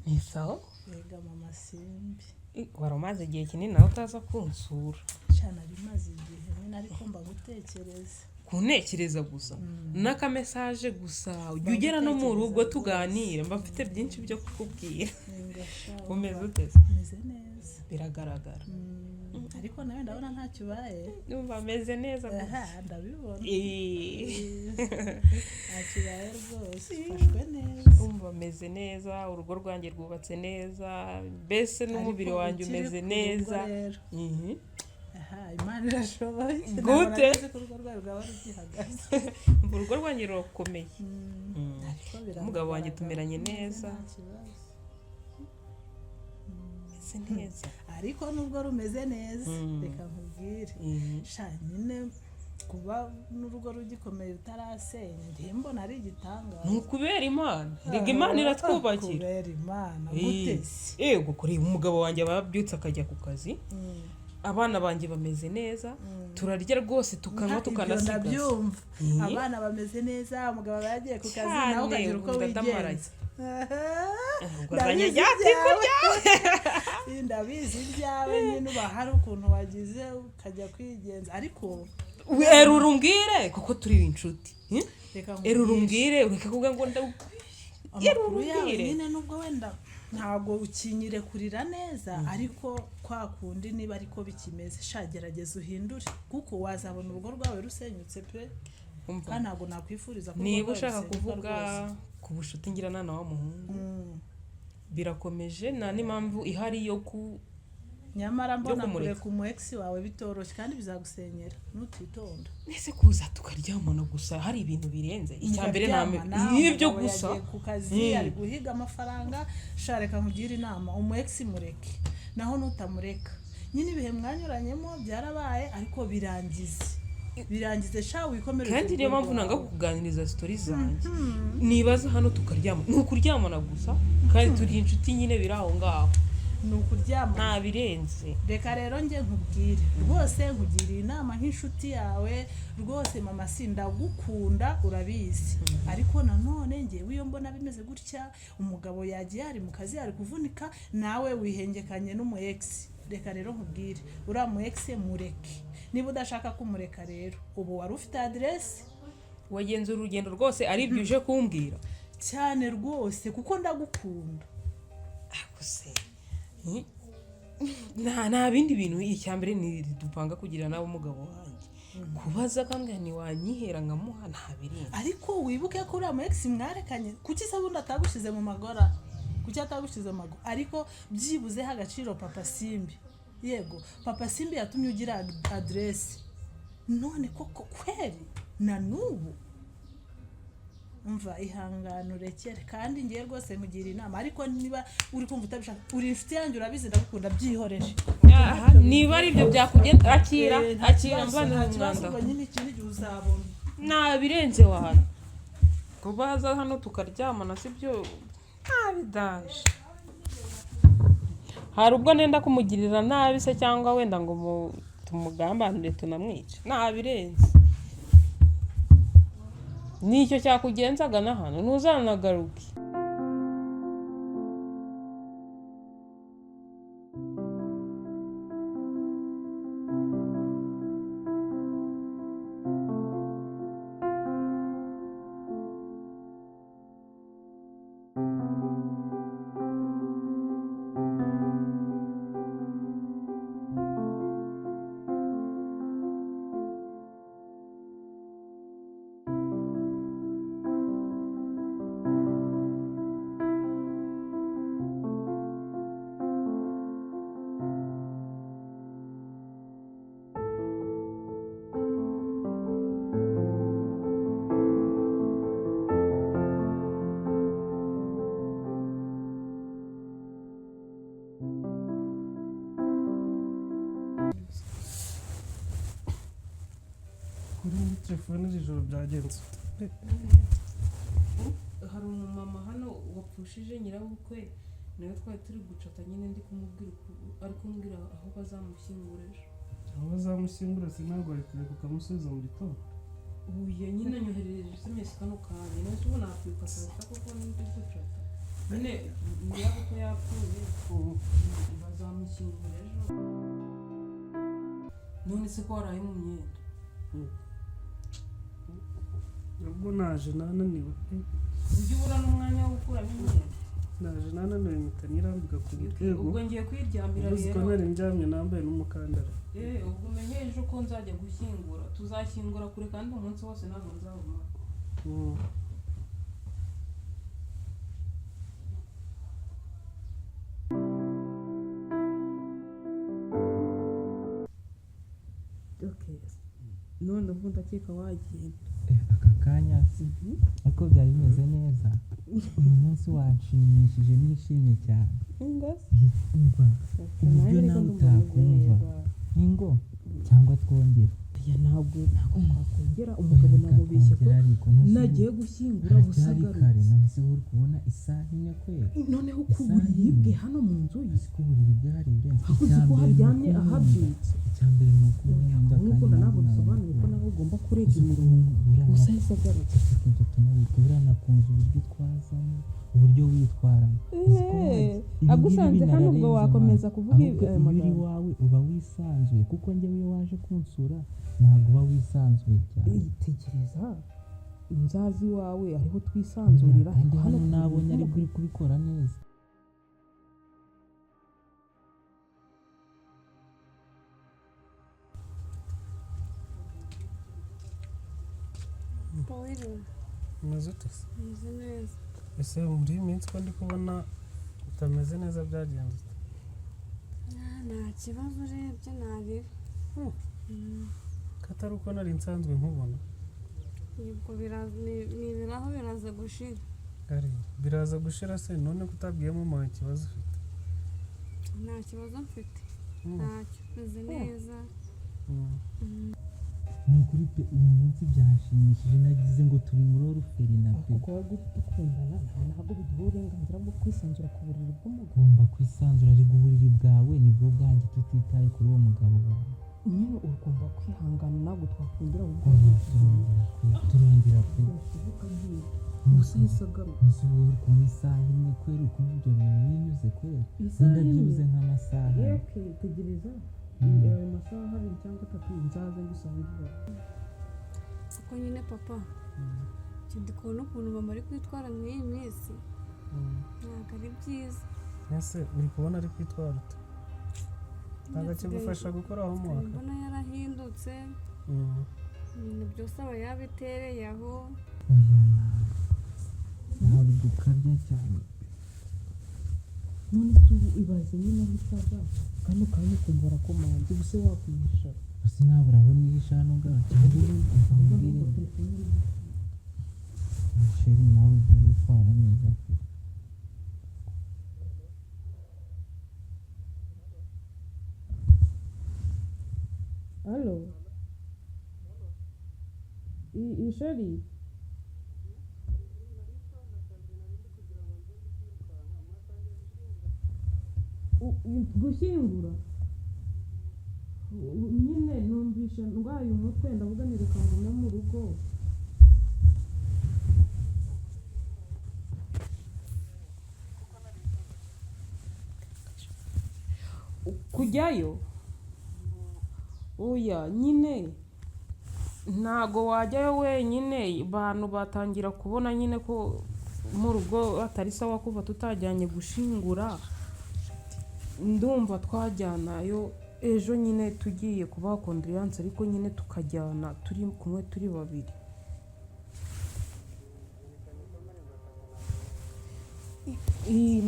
Ni sawa? Yega mama Simbi. Warumaze igihe kinini nawe utaza kunsura. Cyane ari maze igihe nyine ariko mba gutekereza. Kuntekereza gusa. Naka message gusa. Ugera no mu rugo tuganira. Mba mfite byinshi byo kukubwira. Umeze ute? Meze neza. Biragaragara. Ariko nawe ndabona nta kibaye. Numva meze neza gusa. Aha, ndabibona. Nta kibaye rwose. Fashwe neza. Umva meze neza, urugo rwanjye rwubatse neza, mbese n'umubiri wanjye umeze neza. Aha, Imana irashoboye. Gute? Urugo rwawe rwaba rugihagaze. Urugo rwanjye rurakomeye. Umugabo wanjye tumeranye neza. Meze neza. Ariko nubwo rumeze neza reka nkubwire sha nyine kuba n'urugo rugikomeye rutarasenya ndiye mbona ari igitanga nukubera Imana rega Imana iratwubakira kubera Imana gutese yego kuri umugabo wanjye babyutse akajya ku kazi abana banjye bameze neza turarya rwose tukanywa tukanasigaza ndabyumva abana bameze neza umugabo yagiye ku kazi nawe ukagira uko wigenza ndabizi ibyawe nyine uba hari ukuntu wagize ukajya kwigenza ariko erurumbwire kuko turi inshuti erurumbwire ureka kuvuga ngo erurumbwire nyine nubwo wenda ntabwo ukinyire kurira neza ariko kwa kundi niba ariko bikimeze shagerageza uhindure kuko wazabona urugo rwawe rusenyutse pe kandi ntabwo nakwifuriza ko niba ushaka kuvuga ku bushuti ngirana na wa muhungu birakomeje nta n'impamvu ihari yo ku nyamara mbona kureka umu ex wawe bitoroshye kandi bizagusenyera nutitonda nese kuza tukaryamana gusa hari ibintu birenze icyambere name ibyo gusa ku kazi ari guhiga amafaranga shareka nkugira inama umu ex mureke naho nutamureka nyine ibihe mwanyuranyemo byarabaye ariko birangize sha wikomereze kandi niyo mpamvu nanga kuganiriza stories zanjye nibaza hano tukaryama nukuryamana gusa kandi turi inshuti nyine biraho ngaho nukuryama nta birenze reka rero nge nkubwire rwose nkugiriye inama nk'inshuti yawe rwose mama sindagukunda urabizi ariko nanone ngewe iyo mbona bimeze gutya umugabo yagiye ari mu kazi ari kuvunika nawe wihengekanye n'umu ex reka rero nkubwire uriya mu ex mureke niba udashaka kumureka rero ubu wari ufite adresse wagenze urugendo rwose ari ibyo uje kumbwira cyane rwose kuko ndagukunda akuse nta bindi bintu icyambere ni dupanga kugira nawe umugabo wanjye kubaza kandi ntiwanyihera nkamuha nta birenze ariko wibuke ko uriya mu ex mwarekanye kuki se bundi atagushize mu magora kuki atagushize mu magora ariko byibuzeho agaciro papa Simbi yego papa Simbi yatumye ugira adresse none koko kweri na nubu umva ihangano urekere kandi ngiye rwose nkugira inama ariko niba uri kumva utabishaka uri inshuti yanjye urabizi ndagukunda byihoreje niba ari ibyo byakugenda akira mvana umwanda ngo nyine ikindi gihe uzabona nta birenze wana kubaza hano tukaryamana sibyo bidaje hari ubwo nenda kumugirira nabi se cyangwa wenda ngo tumugambanire tunamwice nta birenze nicyo cyakugenzaga na hano ntuzanagaruke kuri telefone z'ijoro byagenze hari umumama hano wapfushije nyirabukwe nawe twari turi gucata nyine ndi kumubwira ari kumbwira aho bazamushyingura ejo aho bazamushyingura sinabwo ari kureka ukamusubiza mu gitondo ubuye nyine nyoherereje SMS kano kanya nese ubu nakwibuka saa sita kuko ndi gucata nyine niba ko yapfuye bazamushyingura ejo none se ko waraye mu myenda ubwo naje nananiwe ujye ubura n'umwanya wo gukuramo imyenda naje nananiwe mpita nirambika ku gitego ubwo ngiye kwiryamira uzi ko nari ndyamye nambaye n'umukandara ubwo umenye ejo ko nzajya gushyingura tuzashyingura kure kandi umunsi wose ntabwo nzawumara none ubu ndakeka wagenda aka kanya ariko byari bimeze neza uyu munsi wanshimishije nishimye cyane umva uburyo nawe utakumva ingo cyangwa twongere ntabwo twakongera umugabo namubeshye ko nagiye gushyingura kare none se uri kubona isaha imwe kwera noneho ku buriri bwe hano mu nzu uzi ko uburiri bwari burenze uzi ko haryamye ahabyutse icya mbere ni uko nkunda kandi ntabwo bisobanuye ko nawe ugomba kurega imirongo gusa ahise agarutse ibyo tunabika buriya nakunze uburyo twazamo uburyo witwaramo agusanze hano ubwo wakomeza kuvuga iyo uri iwawe uba wisanzuye kuko njyewe iyo waje kunsura ntabwo uba wisanzuye cyane tekereza nzazi iwawe ariho twisanzurira kandi hano nabonye ari buri kubikora neza umeze ute se meze neza ese muri iyi minsi ko ndi kubona utameze neza byagenze nta kibazo urebye ntarira katari uko nari nsanzwe nkubona ubwo nibiraho biraza gushira biraza gushira se none ko utabwiyemo mama ikibazo ufite nta kibazo mfite ntacyo meze neza ni ukuri pe uyu munsi byashimishije nagize ngo turi muri oruferina pe kuko dukundana ntabwo biduha uburenganzira bwo kwisanzura ku buriri bw'umugabo ugomba kwisanzura ariko uburiri bwawe nibwo bwanjye tutitaye kuri uwo mugabo wawe nyine ugomba kwihangana ntabwo twakongera turongera pe gusa ahise agaruka ushobora kubona isaha imwe kwera ukumva ibyo bintu binyuze kwera wenda byibuze nk'amasaha tegereza ayo masaha abiri cyangwa atatu nzaza ngusangira kuko nyine papa ndi kubona ukuntu mama ari kwitwara muri iyi minsi ntabwo ari byiza ese uri kubona ari kwitwara ute ntabwo akigufasha gukora aho mwaka mbona yarahindutse ibintu byose aba yabitereye aho ntabwo dukabya cyane none se ubu ibaze nyine aho isaga kandi ukaba ukumva urakomanze ubuse wakwihisha gusa nabura aho nihisha hano ngaho cyangwa uva sheri nawe ujya witwara neza pe Allo isheri gushyingura nyine numvishe ndwaye umutwe ndavuga nireka ngume mu rugo kujyayo oya nyine ntago wajyayo wenyine abantu batangira kubona nyine ko mu rugo atari sawa kuva tutajyanye gushingura ndumva twajyanayo ejo nyine tugiye kubaha kondoleyanse ariko nyine tukajyana turi kumwe turi babiri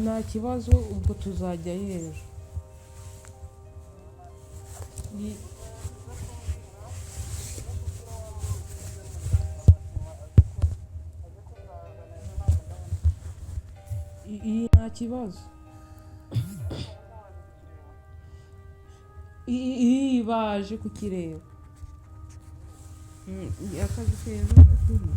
nta kibazo ubwo tuzajyayo ejo nta kibazo baje kukireba akazi keza kuri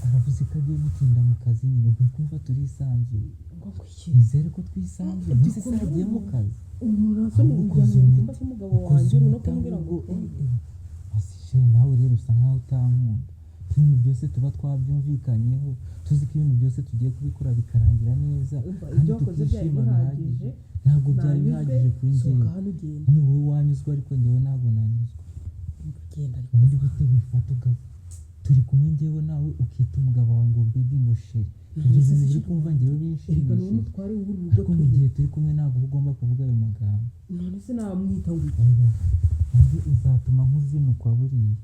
aravuze ko agiye mu gutinda mu kazi nyine uri kumva turisanzuye nizere ko twisanzuye mbese sinagiye mu kazi umuntu asa n'ujyanye mu cyumba cy'umugabo wanjye uri no kumbwira ngo asije nawe rero usa nkaho utankunda ibintu byose tuba twabyumvikanyeho tuzi ko ibintu byose tugiye kubikora bikarangira neza kandi tukishima bihagije ntabwo byari bihagije kuri njyewe ni wowe wanyuzwa ariko njyewe ntabwo nanyuzwa ubundi gute wifata turi kumwe njyewe nawe ukita umugabo wawe ngo baby ngo sheri ibyo bintu biri kumva njyewe binshimishije ariko mu gihe turi kumwe ntabwo uba ugomba kuvuga ayo magambo none se namwita ngo undi uzatuma nkuzinukwa buriya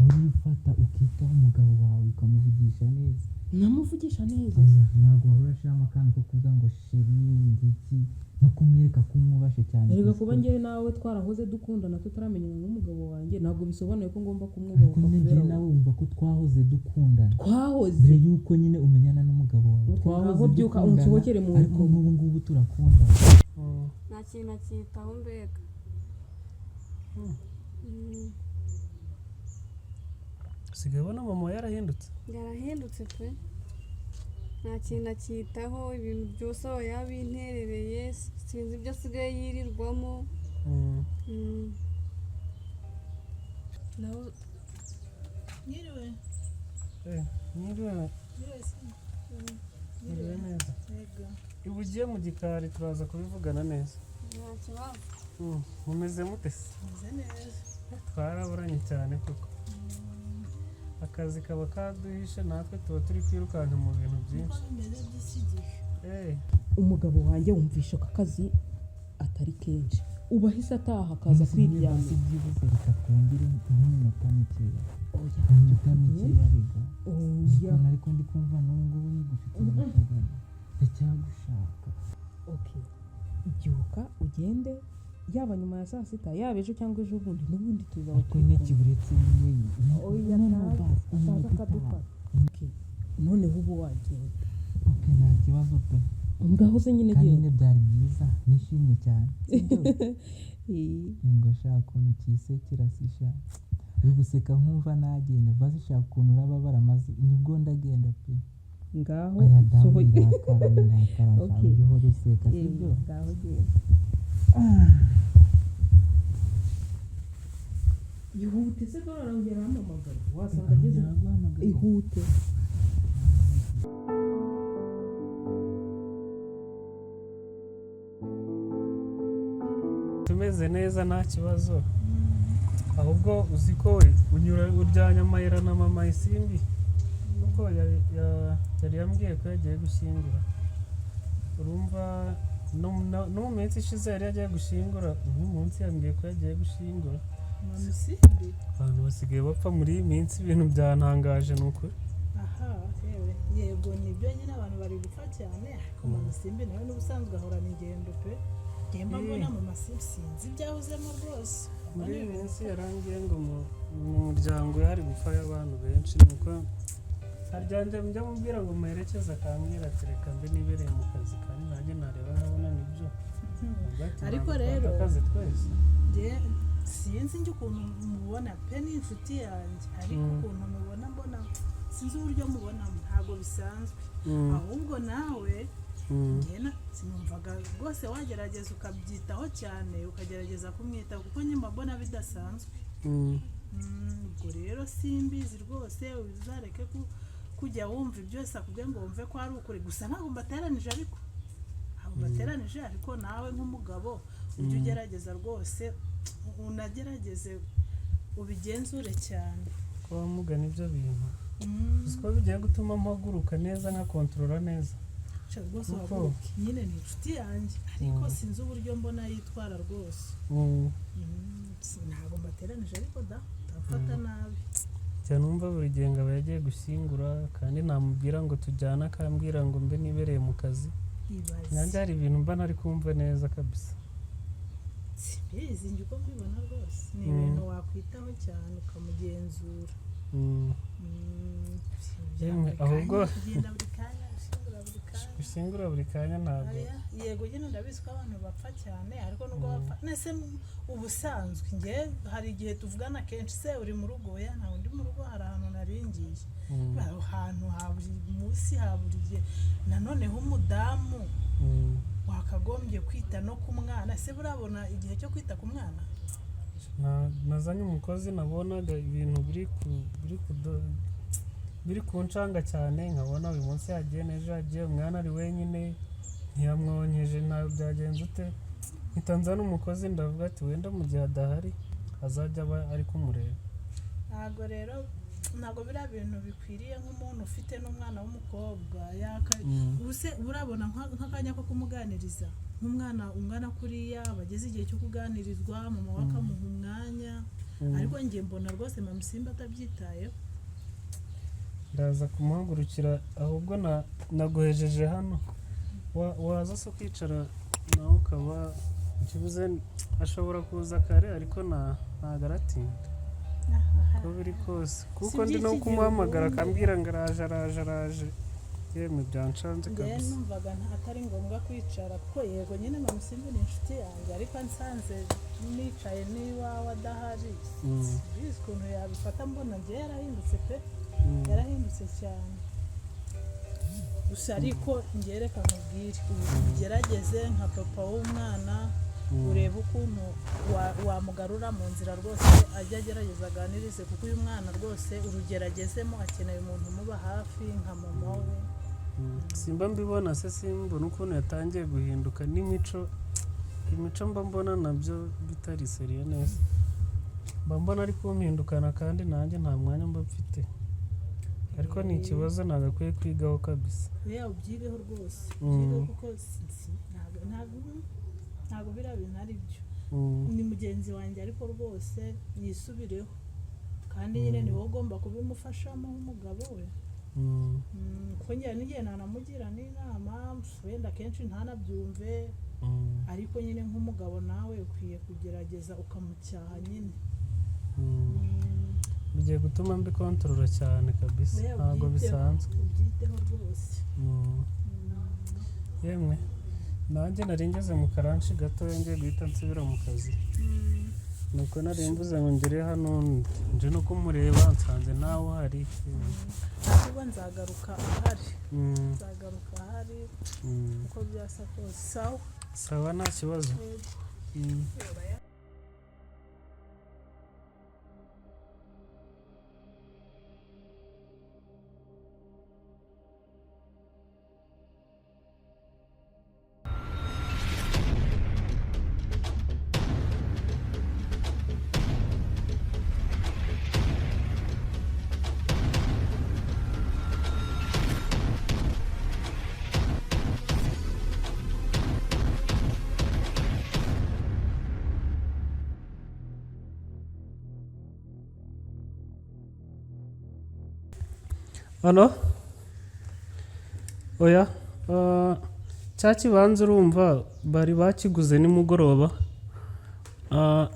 urifata ukitaho umugabo wawe ukamuvugisha neza namuvugisha neza ntabwo wahora ashiramo akantu ko kuvuga ngo sheri ngiki no kumwereka ko umwubashe cyane erega kuba njyewe nawe twarahoze dukundana tutaramenyana n'umugabo wanjye ntabwo bisobanuye ko ngomba kumwubaha kubera nawe wumva ko twahoze dukundana twahoze mbere yuko nyine umenyana n'umugabo wawe twahoze byuka unsohokere mu ariko n'ubu ngubu turakundana nta kintu akitaho mbega usigaye ubona mama yarahindutse pe nta kintu akitaho ibintu byose aba yabinterereye sinzi ibyo asigaye yirirwamo nawe nyiriwe nyiriwe neza ibu ugiye mu gikari turaza kubivugana neza nta kibazo mumeze mute se meze neza twaraburanye cyane koko akazi kaba kaduhishe natwe tuba turi kwirukanka mu bintu byinshi umugabo wanjye wumvisha ko akazi atari kenshi uba ahise ataha akaza kwiryamira si byibuze reka twongere nk'iminota mikeya iminota mikeya biga ukuntu ariko ndi kumva n'ubu ngubu yigufite amashagari ndacyagushaka byuka ugende yaba nyuma ya saa sita yaba ejo cyangwa ejo bundi n'ubundi tuzaba ariko intege buretse ataza akadufata noneho ubu wagenda nta kibazo pe ngaho se nyine kandi nyine byari byiza nishimye cyane ngo shaka ukuntu kisekera sisha uri guseka nkumva nagenda bazi shaka ukuntu uraba baramaze nibwo ndagenda pe ngaho sohoye ndakara uhora useka sibyo ngaho genda ihute se dore arongera ahamagara wasanga ageze ihute tumeze neza nta kibazo ahubwo uzi ko we uryanya amayira na mama isimbi kuko yari yambwiye ko yagiye gushyingura urumva no mu minsi ishize yari yagiye gushyingura uyu munsi yambwiye ko yagiye gushyingura abantu basigaye bapfa muri iyi minsi ibintu byantangaje ni ukuri yego nibyo nyine abantu bari gupfa cyane ariko mama isimbi nawe n'ubusanzwe ahorana ingendo pe ngemba mbona mu masimbi sinzi ibyahuzemo rwose muri iyi minsi yarangiye ngo mu muryango hari gupfayo abantu benshi nuko haryanjye njya mubwira ngo muherekeze akambwira ati reka mbe nibereye mu kazi kandi nanjye nareba nkabona nibyo ariko rero akazi twese sinzi njye ukuntu mubona pe n'inshuti yanjye ariko ukuntu mubona mbona sinzi uburyo mubonamo ntabwo bisanzwe ahubwo nawe sinumvaga rwose wagerageza ukabyitaho cyane ukagerageza kumwitaho kuko nyuma mbona bidasanzwe ubwo rero simbizi rwose uzareke kujya wumva ibyo wese akubwiye ngo wumve ko ari ukuri gusa ntabwo mbateranije ariko nawe nk'umugabo ujye ugerageza rwose unagerageze ubigenzure cyane ko wamugana ibyo bintu uzi ko bigiye gutuma mpaguruka neza nkakontorora neza rwose waguruke nyine ni inshuti yanjye ariko sinzi uburyo mbona yitwara rwose ntabwo mbateranije ariko utafata nabi cyane numva buri gihe ngo aba yagiye gushyingura kandi namubwira ngo tujyane akambwira ngo mbe nibereye mu kazi nanjye hari ibintu mba nari kumva neza kabisa simbizi njye uko mbibona rwose ni ibintu wakwitaho cyane ukamugenzura ahubwo kugenda buri kanya gushyingura buri kanya ntabwo yego nyine ndabizi ko abantu bapfa cyane ariko nubwo bapfa nese ubusanzwe njye hari igihe tuvugana kenshi se uri mu rugo ya ntawe ndi mu rugo hari ahantu naringiye aho hantu haburi munsi haburi igihe nanone nk'umudamu wakagombye kwita no ku mwana se burabona igihe cyo kwita ku mwana nazanye umukozi nabonaga ibintu biri kuncanga cyane nkabona uyu munsi yagiye n'ejo yagiye umwana ari wenyine ntiyamwonkeje ntabwo byagenze ute mpita nzana umukozi ndavuga ati wenda mu gihe adahari azajya aba ari kumureba ntabwo biriya bintu bikwiriye nk'umuntu ufite n'umwana w'umukobwa urabona nk'akanya ko kumuganiriza nk'umwana ungana kuriya bageze igihe cyo kuganirizwa mama we akamuha umwanya ariko njye mbona rwose mama Simba atabyitayeho ndaza kumuhagurukira ahubwo naguhejeje hano waza se kwicara nawe ukaba ikibuze ashobora kuza kare ariko ntabwo aratinda uko biri kose kuko ndi no kumuhamagara akambwira ngo araje yemwe byanshanze kabisa numvaga atari ngombwa kwicara kuko yego nyine mama Simba ni inshuti yanjye ariko nsanze nicaye n'iwawe adahari bizi ukuntu yabifata mbona njye yarahindutse pe yarahindutse cyane gusa ariko ngereka nkubwire ugerageze nka papa w'umwana urebe ukuntu wamugarura mu nzira rwose ajya agerageza aganirize kuko uyu mwana rwose urugeragezemo akeneye umuntu umuba hafi nka mama we simba mbibona se simbona ukuntu yatangiye guhinduka n'imico mba mbona nabyo bitari seriye neza mba mbona ari kumpindukana kandi nanjye nta mwanya mba mfite ariko ni ikibazo nagakwiye kwigaho kabisa ubyigeho rwose ubyigeho kuko ntabwo biriya bintu ari byo ni mugenzi wanjye ariko rwose yisubireho kandi nyine ni wowe ugomba kubimufashamo nk'umugabo we kongera n'igihe nanamugira n'inama wenda akenshi ntanabyumve ariko nyine nk'umugabo nawe ukwiye kugerageza ukamucyaha nyine bigiye gutuma mbikontorora cyane kabisa ntabwo bisanzwe ubyiteho rwose yemwe nanjye nari ngeze mu karanshi gato ngiye guhita nsubira mu kazi nuko nari mvuze ngo ngere hano nje no kumureba nsanze nawe uhari ahubwo nzagaruka ahari uko byasa kose sawa nta kibazo hano oya cya kibanza urumva bari bakiguze nimugoroba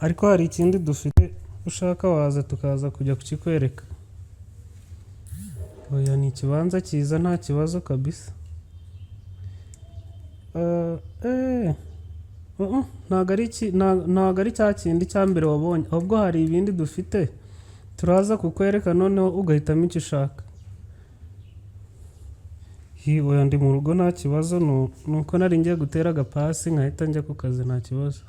ariko hari ikindi dufite ushaka waza tukaza kujya kukikwereka oya ni ikibanza cyiza nta kibazo kabisa ntabwo ari cya kindi cya mbere wabonye ahubwo hari ibindi dufite turaza kukwereka noneho ugahitamo icyo ushaka oya ndi mu rugo nta kibazo nuko nari ngiye gutera agapasi nkahita njya ku kazi nta kibazo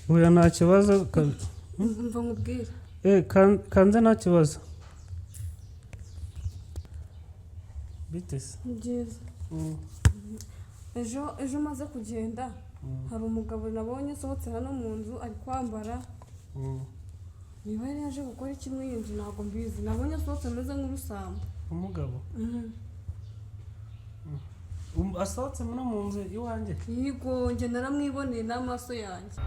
oya nta kibazo mva nkubwire kanze nta kibazo bite se byiza ejo maze kugenda hari umugabo nabonye usohotse hano mu nzu ari kwambara niba yari yaje gukora iki muri iyi nzu ntabwo mbizi nabonye asohotse ameze nk'urusambo umugabo asohotse muri mu nzu iwanjye yego njye naramwiboneye n'amaso yanjye